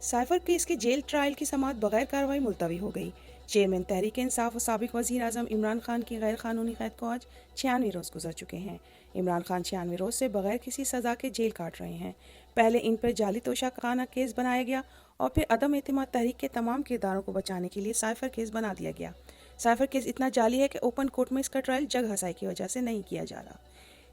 Cipher case के jail trial की समाअत बगैर कार्रवाई मुलतवी हो गई। चेयरमैन तहरीक इंसाफ और साबिक वज़ीर आज़म इमरान खान की गैर कानूनी कैद को आज 96 रोज़ गुजर चुके हैं। इमरान खान 96 रोज़ से बगैर किसी सज़ा के जेल काट रहे हैं। पहले इन पर जाली तोशाखाना केस बनाया गया और फिर अदम एतमाद तहरीक के तमाम किरदारों को बचाने के लिए साइफर केस बना दिया गया। साइफर केस इतना जाली है कि ओपन कोर्ट में इसका ट्रायल जग हसाई की वजह से नहीं किया जा रहा।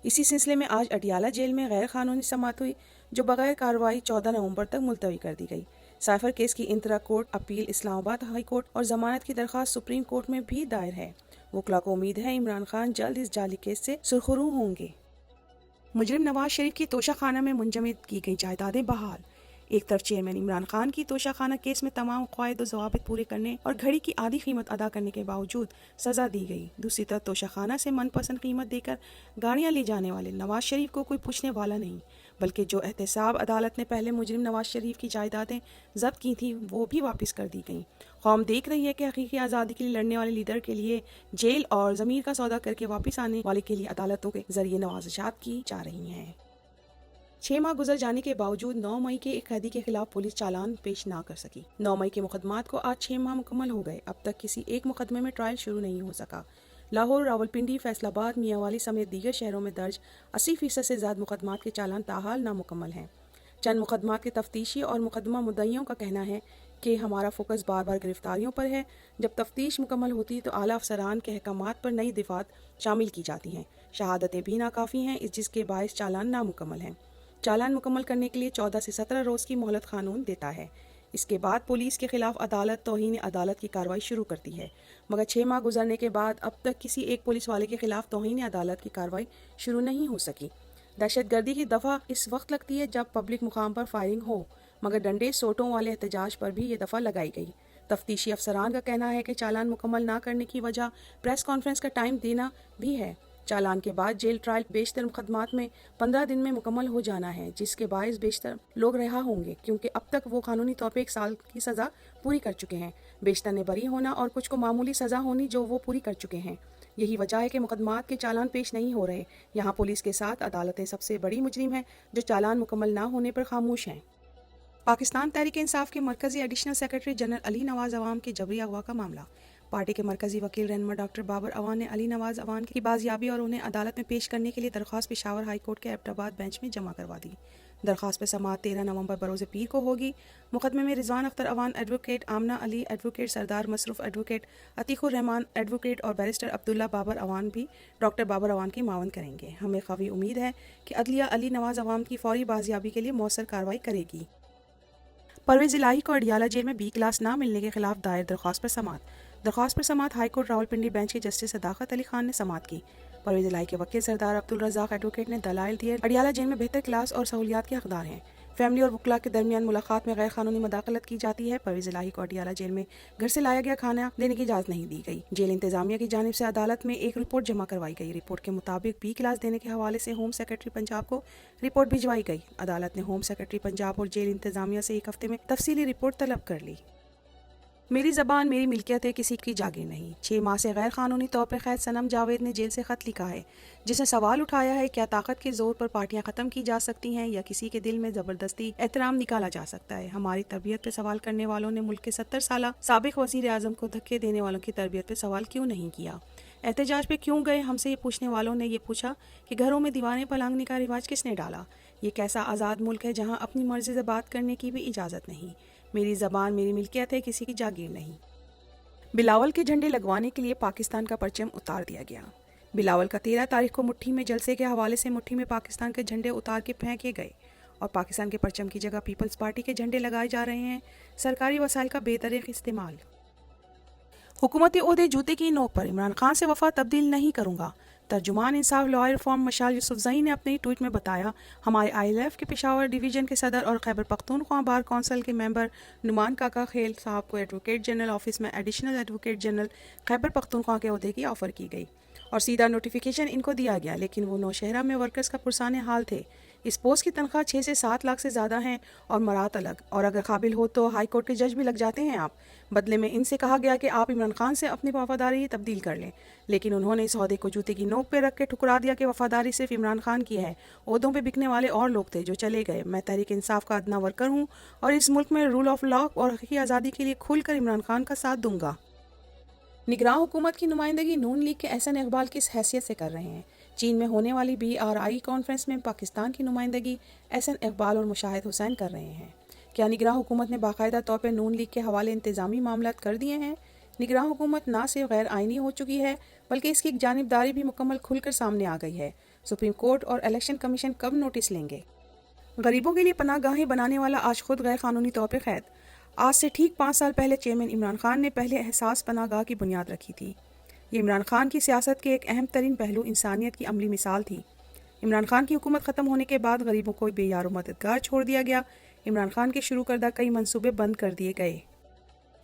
इसी सिलसिले में आज अडियाला जेल में गैर कानूनी समाअत हुई, जो बगैर कार्रवाई 14 नवंबर तक मुलतवी कर दी गई। साइफर केस की intra court appeal Islamabad high court और जमानत की दरख्वास्त सुप्रीम कोर्ट में भी दायर है। वकला को उम्मीद है इमरान खान जल्द इस जाली केस से सुरखरू होंगे। मुजरिम नवाज शरीफ की तोशाखाना में मुंजमद की गई जायदादें बहाल। एक तरफ चेयरमैन इमरान खान की तोशाखाना केस में तमाम क़वायद और ज़वाबित पूरे करने और घड़ी की आधी कीमत अदा करने के बावजूद सज़ा दी गई। दूसरी तरफ तोशाखाना से मनपसंद कीमत देकर गाड़ियां ले जाने वाले नवाज शरीफ को कोई पूछने वाला नहीं, बल्कि जो एहतसाब अदालत ने पहले मुजरिम नवाज शरीफ की जायदादें जब्त की थी वो भी वापस कर दी गईं। कौम देख रही है कि हकीकी आज़ादी के लिए लड़ने वाले लीडर के लिए जेल और ज़मीर का सौदा करके वापस आने वाले के लिए अदालतों के जरिए नवाज़शात की जा रही हैं। 6 माह गुजर जाने के बावजूद 9 मई के एक कैदी के खिलाफ पुलिस चालान पेश ना कर सकी। 9 मई के मुकदमात को आज 6 माह मुकम्मल हो गए। अब तक किसी एक मुकदमे में ट्रायल शुरू नहीं हो सका। लाहौर, रावलपिंडी, फैसलाबाद, मियांवाली समेत दीगर शहरों में दर्ज 80% से ज़्यादा मुकदमात के चालान ताहाल नामुकम्मल हैं। चंद मुकदमात के तफ्तीशी और मुकदमा मुद्दईयों का कहना है कि हमारा फोकस बार बार गिरफ्तारियों पर है। जब तफ्तीश मुकम्मल होती है तो आला अफसरान के अहकामात पर नई दिफात शामिल की जाती हैं। शहादतें भी नाकाफ़ी हैं, जिसके बायस चालान नामुकम्मल हैं। चालान मुकम्मल करने के लिए 14 से 17 रोज़ की मोहलत कानून देता है। इसके बाद पुलिस के खिलाफ अदालत तौहीन अदालत की कार्रवाई शुरू करती है, मगर 6 माह गुजरने के बाद अब तक किसी एक पुलिस वाले के खिलाफ तौहीन अदालत की कार्रवाई शुरू नहीं हो सकी। दहशतगर्दी की दफ़ा इस वक्त लगती है जब पब्लिक मुकाम पर फायरिंग हो, मगर डंडे सोटों वाले एहतजाज पर भी ये दफ़ा लगाई गई। तफ्तीशी अफसरान का कहना है कि चालान मुकम्मल ना करने की वजह प्रेस कॉन्फ्रेंस का टाइम देना भी है। चालान के बाद जेल ट्रायल बेशतर मुकदमात में 15 दिन में मुकम्मल हो जाना है, जिसके बायस बेशतर लोग रिहा होंगे, क्योंकि अब तक वो कानूनी तौर पर 1 साल की सज़ा पूरी कर चुके हैं। बेशतर ने बरी होना और कुछ को मामूली सज़ा होनी जो वो पूरी कर चुके हैं। यही वजह है कि मुकदमात के चालान पेश नहीं हो रहे। यहाँ पुलिस के साथ अदालतें सबसे बड़ी मुजरिम हैं जो चालान मुकम्मल ना होने पर खामोश हैं। पाकिस्तान तहरीक इंसाफ के मरकजी additional secretary general Ali Nawaz Awan के जबरी अगवा का मामला। पार्टी के मरकजी वकील रहनुमा डॉक्टर बाबर अवान ने अली नवाज अवान की बाजियाबी और उन्हें अदालत में पेश करने के लिए दरख्वास्त पेशावर हाई कोर्ट के एबटाबाद बेंच में जमा करवा दी। दरख्वास्त पर समाअत 13 नवंबर बरोज़ पीर को होगी। मुकदमे में रिजवान अख्तर अवान एडवोकेट, आमना अली एडवोकेट, सरदार मसरूफ एडवोकेट, अतीकुर रहमान एडवोकेट और बैरिस्टर अब्दुल्ला बाबर अवान भी डॉक्टर बाबर अवान की मावन करेंगे। हमें काफ़ी उम्मीद है कि अदलिया अली नवाज अवान की फौरी बाजियाबी के लिए मौसर कार्रवाई करेगी। परवेज़ इलाही को अडियाला जेल में बी क्लास ना मिलने के खिलाफ दायर दरख्वास्त पर समाअत। दरख्वास्त पर समाअत हाई कोर्ट रावलपिंडी बेंच के जस्टिस सदाकत अली खान ने समाअत की। परवेज़ इलाही के वकील सरदार अब्दुल रज़ाक एडवोकेट ने दलाइल दिए अडियाला जेल में बेहतर क्लास और सहूलियात के हकदार हैं। फैमिली और वकला के दरमियान मुलाकात में गैर कानूनी मदाखलत की जाती है। परवेज़ इलाही को अडियाला जेल में घर से लाया गया खाना देने की इजाज़त नहीं दी गई। जेल इंतजामिया की जानिब से अदालत में एक रिपोर्ट जमा करवाई गई। रिपोर्ट के मुताबिक बी क्लास देने के हवाले से होम सेक्रेटरी पंजाब को रिपोर्ट भिजवाई गई। अदालत ने होम सेक्रेटरी पंजाब और जेल इंतजामिया से 1 हफ्ते में तफसीली रिपोर्ट तलब कर ली। मेरी ज़बान मेरी मिल्कियत है, किसी की जागीर नहीं। 6 माह से गैर कानूनी तौर पर कैद सनम जावेद ने जेल से ख़त लिखा है, जिसने सवाल उठाया है क्या ताकत के ज़ोर पर पार्टियां ख़त्म की जा सकती हैं या किसी के दिल में ज़बरदस्ती एहतराम निकाला जा सकता है। हमारी तरबियत पर सवाल करने वालों ने मुल्क के 70 साल साबिक वज़ीर आज़म को धक्के देने वालों की तरबियत पर सवाल क्यों नहीं किया? एहतजाज पे क्यों गए? हमसे ये पूछने वालों ने ये पूछा कि घरों में दीवारें पलांगने का रिवाज किसने डाला? ये कैसा आज़ाद मुल्क है जहाँ अपनी मर्जी से बात करने की भी इजाज़त नहीं। मेरी ज़बान मेरी मिल्कियत है, किसी की जागीर नहीं। बिलावल के झंडे लगवाने के लिए पाकिस्तान का परचम उतार दिया गया। बिलावल का 13 तारीख को मुट्ठी में जलसे के हवाले से मुट्ठी में पाकिस्तान के झंडे उतार के फेंके गए और पाकिस्तान के परचम की जगह पीपल्स पार्टी के झंडे लगाए जा रहे हैं। सरकारी वसाइल का बेतरीक़ इस्तेमाल। हुकूमती ओहदे जूते की नोक पर, इमरान खान से वफा तब्दील नहीं करूंगा। तर्जुमान इंसाफ लॉयर फॉर्म मशाल यूसुफजई ने अपने ट्वीट में बताया, हमारे ILF के पेशावर डिवीज़न के सदर और खैबर पख्तूनख्वा बार कौंसिल के मेंबर नुमान काका खेल साहब को एडवोकेट जनरल ऑफिस में additional advocate general Khyber Pakhtunkhwa के ओहदे की ऑफ़र की गई और सीधा नोटिफिकेशन इनको दिया गया, लेकिन वो नौशहरा में वर्कर्स का पुरसाने हाल थे। اس پوسٹ کی تنخواہ 6 سے 7 لاکھ سے زیادہ ہیں اور مرات الگ، اور اگر قابل ہو تو ہائی کورٹ کے جج بھی لگ جاتے ہیں آپ۔ بدلے میں ان سے کہا گیا کہ آپ عمران خان سے اپنی وفاداری تبدیل کر لیں، لیکن انہوں نے اس عہدے کو جوتے کی نوک پہ رکھ کے ٹھکرا دیا کہ وفاداری صرف عمران خان کی ہے۔ عہدوں پہ بکنے والے اور لوگ تھے جو چلے گئے۔ میں تحریک انصاف کا ادنیٰ ورکر ہوں اور اس ملک میں رول آف لا اور حقیقی آزادی کے لیے کھل کر عمران خان کا ساتھ دوں گا۔ نگراں حکومت کی نمائندگی نون لیگ کے احسن اقبال کس حیثیت سے کر رہے ہیں؟ چین میں ہونے والی BRI کانفرنس میں پاکستان کی نمائندگی احسن اقبال اور مشاہد حسین کر رہے ہیں۔ کیا نگراں حکومت نے باقاعدہ طور پر نون لیگ کے حوالے انتظامی معاملات کر دیے ہیں؟ نگراں حکومت نہ صرف غیر آئینی ہو چکی ہے بلکہ اس کی ایک جانبداری بھی مکمل کھل کر سامنے آ گئی ہے۔ سپریم کورٹ اور الیکشن کمیشن کب نوٹس لیں گے؟ غریبوں کے لیے پناہ گاہیں بنانے والا آج خود غیر قانونی طور پر قید۔ آج سے ٹھیک 5 سال پہلے چیئرمین عمران خان نے پہلے احساس پناہ گاہ کی بنیاد رکھی تھی۔ یہ عمران خان کی سیاست کے ایک اہم ترین پہلو انسانیت کی عملی مثال تھی۔ عمران خان کی حکومت ختم ہونے کے بعد غریبوں کو بے یار و مددگار چھوڑ دیا گیا۔ عمران خان کے شروع کردہ کئی منصوبے بند کر دیے گئے۔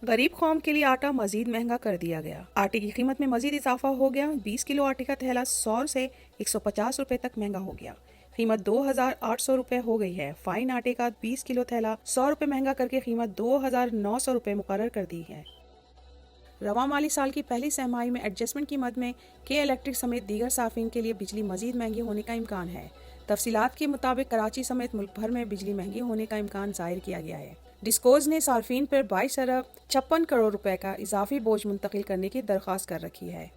غریب قوم کے لیے آٹا مزید مہنگا کر دیا گیا۔ آٹے کی قیمت میں مزید اضافہ ہو گیا۔ 20 کلو آٹے کا تھیلا 100 سے 150 روپے تک مہنگا ہو گیا۔ قیمت 2800 روپے ہو گئی ہے۔ فائن آٹے کا 20 کلو تھیلا 100 روپے مہنگا کر کے قیمت 2900 روپے مقرر کر دی ہے۔ رواں مالی سال کی پہلی سہ ماہی میں ایڈجسٹمنٹ کی مد میں کے الیکٹرک سمیت دیگر صارفین کے لیے بجلی مزید مہنگی ہونے کا امکان ہے۔ تفصیلات کے مطابق کراچی سمیت ملک بھر میں بجلی مہنگی ہونے کا امکان ظاہر کیا گیا ہے۔ ڈسکوز نے صارفین پر 22 ارب 56 کروڑ روپے کا اضافی بوجھ منتقل کرنے کی درخواست کر رکھی ہے۔